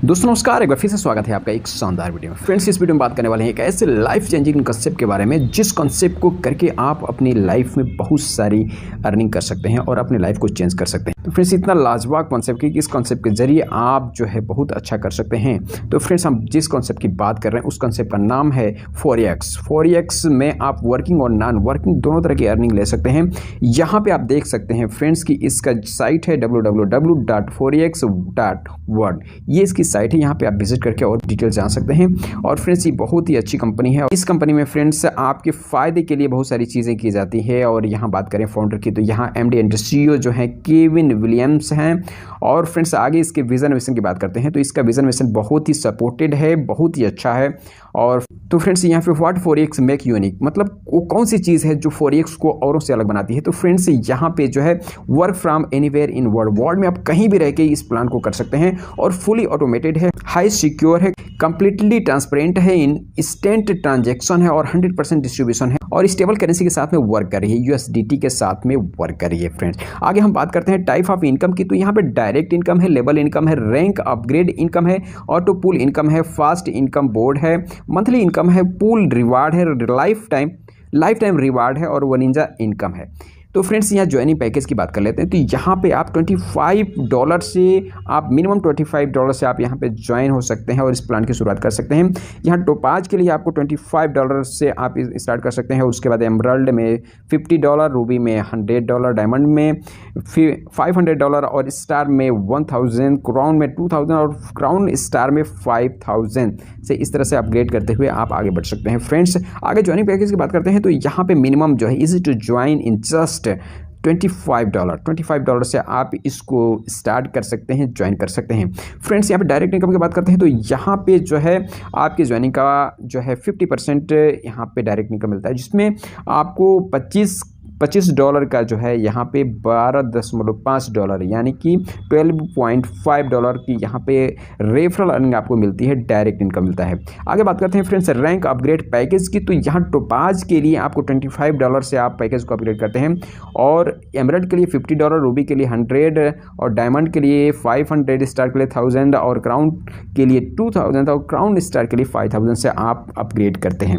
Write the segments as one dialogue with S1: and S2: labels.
S1: दोस्तों नमस्कार, एक बार फिर से स्वागत है आपका एक शानदार वीडियो में। फ्रेंड्स, इस वीडियो में बात करने वाले हैं एक ऐसे लाइफ चेंजिंग कंसेप्ट के बारे में जिस कंसेप्ट को करके आप अपनी लाइफ में बहुत सारी अर्निंग कर सकते हैं और अपनी लाइफ को चेंज कर सकते हैं। तो फ्रेंड्स, इतना लाजवाब कॉन्सेप्ट कि इस कॉन्सेप्ट के जरिए आप जो है बहुत अच्छा कर सकते हैं। तो फ्रेंड्स, हम जिस कॉन्सेप्ट की बात कर रहे हैं उस कॉन्सेप्ट का नाम है फॉरेक्स। फॉरेक्स में आप वर्किंग और नॉन वर्किंग दोनों तरह की अर्निंग ले सकते हैं। यहाँ पे आप देख सकते हैं फ्रेंड्स कि इसका साइट है www.forex.world। ये इसकी साइट है, यहाँ पे आप विजिट करके और डिटेल जान सकते हैं। और फ्रेंड्स, ये बहुत ही अच्छी कंपनी है। इस कंपनी में फ्रेंड्स आपके फ़ायदे के लिए बहुत सारी चीज़ें की जाती है। और यहाँ बात करें फाउंडर की, तो यहाँ एमडी एंड सीईओ जो हैं केविन विलियम्स हैं। और फ्रेंड्स, आगे इसके विज़न मिशन की बात करते हैं तो इसका विज़न मिशन बहुत ही सपोर्टेड है, बहुत ही अच्छा है। और तो फ्रेंड्स, यहाँ पे व्हाट फॉरेक्स मेक यूनिक, मतलब वो कौन सी चीज़ है जो फॉरेक्स को औरों से अलग बनाती है। तो फ्रेंड्स, यहाँ पे जो है work from anywhere in world में आप कहीं भी रह के इस प्लान को कर सकते हैं। और फुली ऑटोमेटेड है, हाई सिक्योर है, कंप्लीटली ट्रांसपेरेंट है, इंस्टेंट ट्रांजैक्शन है और 100% डिस्ट्रीब्यूशन है। और स्टेबल करेंसी के साथ में वर्क कर रही है, यूएसडीटी के साथ में वर्क कर रही है। फ्रेंड्स, आगे हम बात करते हैं टाइप ऑफ इनकम की। तो यहाँ पे डायरेक्ट इनकम है, लेबल इनकम है, रैंक अपग्रेड इनकम है, ऑटो पूल इनकम है, फास्ट इनकम बोर्ड है, मंथली इनकम है, पूल रिवार्ड है, लाइफ टाइम रिवार्ड है और वनिंजा इनकम है। तो फ्रेंड्स, यहाँ ज्वाइनिंग पैकेज की बात कर लेते हैं। तो यहाँ पे आप $25 से आप मिनिमम $25 से आप यहाँ पे ज्वाइन हो सकते हैं और इस प्लान की शुरुआत कर सकते हैं। यहाँ टोपाज के लिए आपको $25 से आप स्टार्ट कर सकते हैं। उसके बाद एमराल्ड में $50, रूबी में $100, डायमंड में $500 और स्टार में 1000, क्राउन में 2000 और क्राउन स्टार में 5000 से इस तरह से अपग्रेड करते हुए आप आगे बढ़ सकते हैं। फ्रेंड्स, आगे ज्वाइनिंग पैकेज की बात करते हैं तो यहाँ पे मिनिमम जो है easy to join in just $25 से आप इसको स्टार्ट कर सकते हैं, ज्वाइन कर सकते हैं। फ्रेंड्स, यहाँ पे डायरेक्ट इनकम की बात करते हैं तो यहाँ पे जो है आपकी ज्वाइनिंग का जो है 50% यहाँ पे डायरेक्ट इनकम मिलता है, जिसमें आपको $25 का जो है यहाँ पे $12.5 यानी कि $12.5 की यहाँ पे रेफरल अर्निंग आपको मिलती है, डायरेक्ट इनकम मिलता है। आगे बात करते हैं फ्रेंड्स रैंक अपग्रेड पैकेज की। तो यहाँ टोपाज के लिए आपको $25 से आप पैकेज को अपग्रेड करते हैं और एमराल्ड के लिए $50, रूबी के लिए 100 और डायमंड के लिए 500, स्टार के लिए 1000 और क्राउन के लिए 2000 और क्राउन स्टार के लिए 5000 से आप अपग्रेड करते हैं।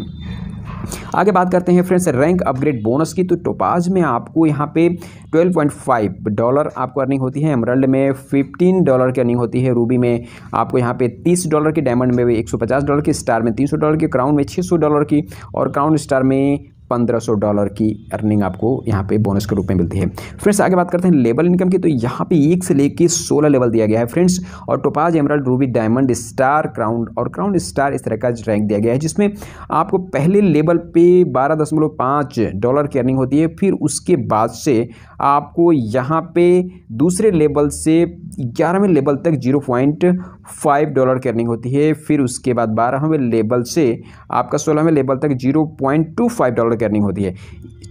S1: आगे बात करते हैं फ्रेंड्स रैंक अपग्रेड बोनस की। तो टोपाज में आपको यहाँ पे $12.5 आपको अर्निंग होती है, एमराल्ड में $15 की अर्निंग होती है, रूबी में आपको यहाँ पे $30 की, डायमंड में भी $150 की, स्टार में $300 की, क्राउन में $600 की और क्राउन स्टार में $1500 की अर्निंग आपको यहाँ पे बोनस के रूप में मिलती है। फ्रेंड्स, आगे बात करते हैं लेवल इनकम की। तो यहाँ पे 1 से लेके 16 लेवल दिया गया है फ्रेंड्स। और topaz, emerald, Ruby, diamond, star, crown और क्राउन स्टार इस तरह का रैंक दिया गया है, जिसमें आपको पहले लेवल पे $12.5 की अर्निंग होती है। फिर उसके बाद से आपको यहाँ पे दूसरे लेवल से 11वें लेवल तक $0.5 की अर्निंग होती है। फिर उसके बाद 12वें लेवल से आपका 16वें लेवल तक $0.25 की अर्निंग होती है।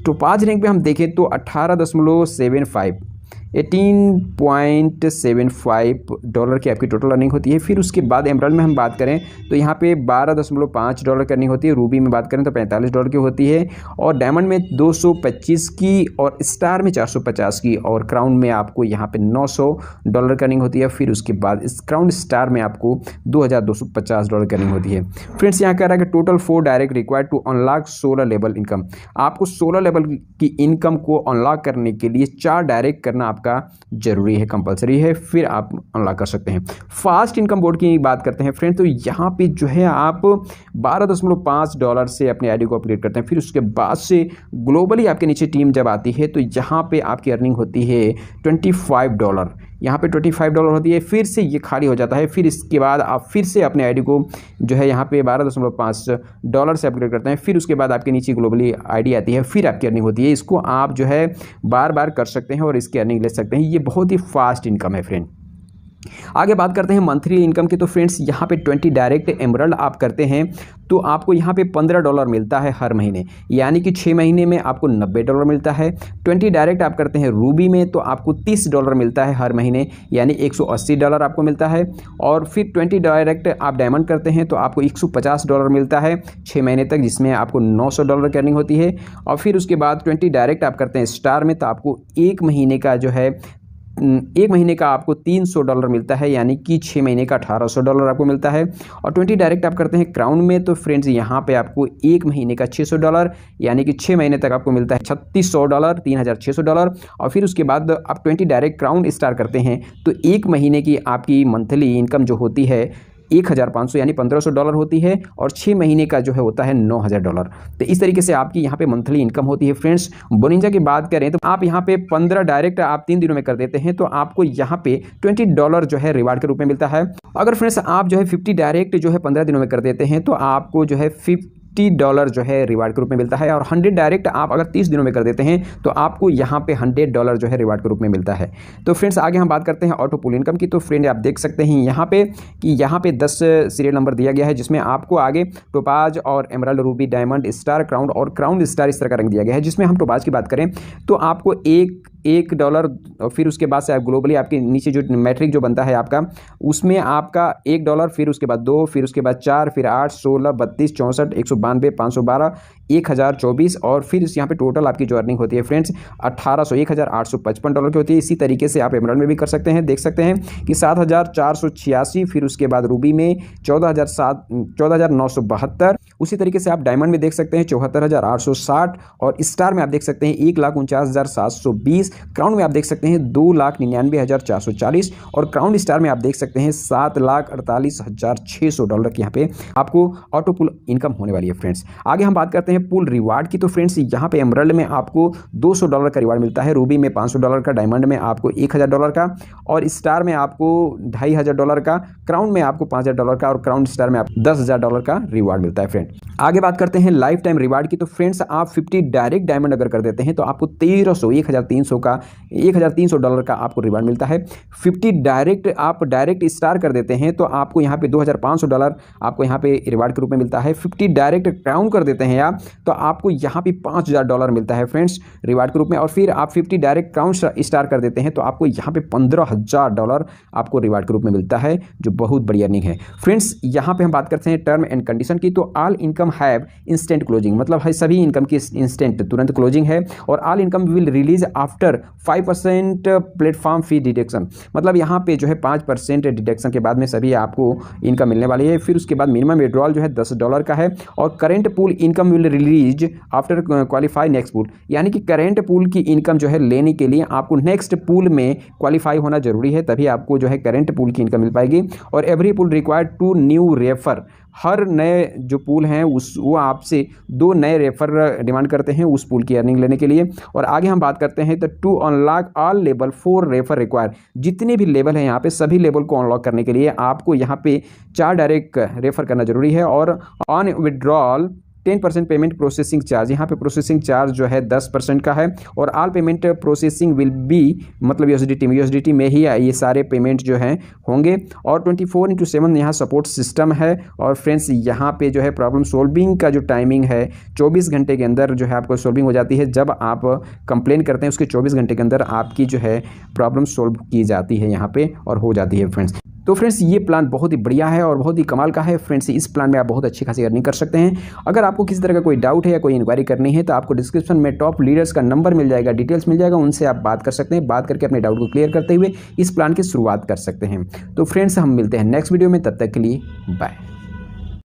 S1: टोपाज रैंक पे हम देखें तो 18.75 की आपकी टोटल अर्निंग होती है। फिर उसके बाद एमराल्ड में हम बात करें तो यहाँ पे $12.5 की अर्निंग होती है, रूबी में बात करें तो $45 की होती है और डायमंड में 225 की और स्टार में 450 की और क्राउन में आपको यहाँ पे $900 की अर्निंग होती है। फिर उसके बाद इस क्राउन स्टार में आपको $2250 की अर्निंग होती है। फ्रेंड्स, यहाँ कह रहा है कि total 4 direct required to unlock 16 level income. आपको 16 लेवल की इनकम को अनलॉक करने के लिए 4 डायरेक्ट करना आपका जरूरी है, कंपलसरी है, फिर आप अनलॉक कर सकते हैं। फास्ट इनकम बोर्ड की बात करते हैं फ्रेंड्स, तो यहाँ पे जो है आप $12.5 से अपने आईडी को अपग्रेड करते हैं। फिर उसके बाद से ग्लोबली आपके नीचे टीम जब आती है तो यहाँ पे आपकी अर्निंग होती है $25। यहाँ पे $25 होती है, फिर से ये खाली हो जाता है। फिर इसके बाद आप फिर से अपने आईडी को जो है यहाँ पे $12.5 से अपग्रेड करते हैं। फिर उसके बाद आपके नीचे ग्लोबली आईडी आती है, फिर आपकी अर्निंग होती है। इसको आप जो है बार बार कर सकते हैं और इसकी अर्निंग ले सकते हैं। ये बहुत ही फास्ट इनकम है फ्रेंड। आगे बात करते हैं मंथली इनकम की। तो फ्रेंड्स, यहाँ पे 20 डायरेक्ट एमराल्ड आप करते हैं तो आपको यहाँ पे $15 मिलता है हर महीने, यानी कि 6 महीने में आपको $90 मिलता है। 20 डायरेक्ट आप करते हैं रूबी में तो आपको $30 मिलता है हर महीने, यानी $180 आपको मिलता है। और फिर 20 डायरेक्ट आप डायमंड करते हैं तो आपको $150 मिलता है 6 महीने तक, जिसमें आपको $900 की अर्निंग होती है। और फिर उसके बाद 20 डायरेक्ट आप करते हैं स्टार में तो आपको 1 महीने का जो है 1 महीने का आपको $300 मिलता है, यानी कि 6 महीने का $1800 आपको मिलता है। और 20 डायरेक्ट आप करते हैं क्राउन में तो फ्रेंड्स यहाँ पे आपको 1 महीने का $600 यानी कि 6 महीने तक आपको मिलता है $3600, $3600। और फिर उसके बाद आप 20 डायरेक्ट क्राउन स्टार करते हैं तो 1 महीने की आपकी मंथली इनकम जो होती है 1500 यानी $1500 होती है, और 6 महीने का जो है होता है $9000। तो इस तरीके से आपकी यहाँ पे मंथली इनकम होती है। फ्रेंड्स बोनिंजा की बात करें तो आप यहाँ पे 15 डायरेक्ट आप 3 दिनों में कर देते हैं तो आपको यहाँ पे $20 जो है रिवार्ड के रूप में मिलता है। अगर फ्रेंड्स आप जो है 50 डायरेक्ट जो है 15 दिनों में कर देते हैं तो आपको जो है $50 जो है रिवार्ड के रूप में मिलता है। और 100 डायरेक्ट आप अगर 30 दिनों में कर देते हैं तो आपको यहाँ पे $100 जो है रिवार्ड के रूप में मिलता है। तो फ्रेंड्स आगे हम बात करते हैं ऑटो पुल इनकम की। तो फ्रेंड आप देख सकते हैं यहाँ पे कि यहाँ पे 10 सीरियल नंबर दिया गया है, जिसमें आपको आगे टोपाज और emerald, Ruby, diamond, star, crown और क्राउन स्टार इस तरह का रंग दिया गया है। जिसमें हम टोपाज की बात करें तो आपको $1 और फिर उसके बाद से आप ग्लोबली आपके नीचे जो मैट्रिक जो बनता है आपका, उसमें आपका $1, फिर उसके बाद 2, फिर उसके बाद 4, फिर 8, 16, 32, 64, 192, 512, 1024 और फिर यहाँ पे टोटल आपकी जो अर्निंग होती है फ्रेंड्स $1855 की होती है। इसी तरीके से आप एमराल्ड में भी कर सकते हैं, देख सकते हैं कि 7486, फिर उसके बाद रूबी में 14972, उसी तरीके से आप डायमंड में देख सकते हैं 74860 और स्टार में आप देख सकते हैं 1,49,720, क्राउन में आप देख सकते हैं 2,99,440 और क्राउन स्टार में आप देख सकते हैं $7,48,600 की यहाँ पे आपको ऑटो पुल इनकम होने वाली है। फ्रेंड्स आगे हम बात करते हैं पुल रिवार्ड की। तो फ्रेंड्स यहाँ पे एमराल्ड में आपको $200 का रिवार्ड मिलता है, रूबी में $500 का, डायमंड में आपको $1000 का और स्टार में आपको $2500 का, क्राउन में आपको $5000 का और क्राउन स्टार में आपको $10,000 का रिवार्ड मिलता है। फ्रेंड आगे बात करते हैं लाइफ टाइम रिवार्ड की। तो फ्रेंड्स आप 50 डायरेक्ट डायमंड अगर कर देते हैं तो आपको $1300 का आपको रिवार्ड मिलता है। 50 डायरेक्ट आप डायरेक्ट स्टार कर देते हैं तो आपको यहाँ पे $2500 आपको यहाँ पे रिवार्ड के रूप में मिलता है। 50 डायरेक्ट क्राउन कर देते हैं आप तो आपको यहाँ पे $5000 मिलता है फ्रेंड्स रिवार्ड के रूप में। और फिर आप 50 डायरेक्ट क्राउन स्टार कर देते हैं तो आपको यहाँ पे $15000 आपको रिवार्ड के रूप में मिलता है, जो बहुत बड़ी अर्निंग है। फ्रेंड्स यहाँ पे हम बात करते हैं टर्म एंड कंडीशन की। तो all income have instant closing, मतलब है सभी इनकम की इंस्टेंट तुरंत क्लोजिंग है। और all income will release after 5% platform fee deduction, मतलब यहाँ पे जो है 5% डिडक्शन के बाद में सभी आपको इनकम मिलने वाली है। फिर उसके बाद मिनिमम विड्रॉल जो है $10 का है। और current pool income will release after qualify next pool, यानी कि करेंट पूल की इनकम जो है लेने के लिए आपको नेक्स्ट पूल में क्वालिफाई होना जरूरी है, तभी आपको जो है करेंट पूल की इनकम मिल पाएगी। और every pool required 2 new refer, हर नए जो पूल हैं वो आपसे 2 नए रेफर डिमांड करते हैं उस पूल की अर्निंग लेने के लिए। और आगे हम बात करते हैं तो to unlock all level 4 refer require, जितने भी लेवल हैं यहाँ पे सभी लेवल को अनलॉक करने के लिए आपको यहाँ पे 4 डायरेक्ट रेफर करना जरूरी है। और on withdrawal 10% payment processing charge, यहाँ पे प्रोसेसिंग चार्ज जो है 10% का है। और all payment processing will be, मतलब यूएसडीटी में ही ये सारे पेमेंट जो हैं होंगे। और 24/7 यहाँ सपोर्ट सिस्टम है। और फ्रेंड्स यहाँ पे जो है प्रॉब्लम सोल्विंग का जो टाइमिंग है 24 घंटे के अंदर जो है आपको सोल्विंग हो जाती है। जब आप कंप्लेन करते हैं उसके 24 घंटे के अंदर आपकी जो है प्रॉब्लम सोल्व की जाती है यहाँ पे और हो जाती है। फ्रेंड्स तो फ्रेंड्स ये प्लान बहुत ही बढ़िया है और बहुत ही कमाल का है। फ्रेंड्स इस प्लान में आप बहुत अच्छी खासी अर्निंग कर सकते हैं। अगर आपको किसी तरह का कोई डाउट है या कोई इंक्वायरी करनी है तो आपको डिस्क्रिप्शन में टॉप लीडर्स का नंबर मिल जाएगा, डिटेल्स मिल जाएगा, उनसे आप बात कर सकते हैं। बात करके अपने डाउट को क्लियर करते हुए इस प्लान की शुरुआत कर सकते हैं। तो फ्रेंड्स हम मिलते हैं नेक्स्ट वीडियो में, तब तक के लिए बाय।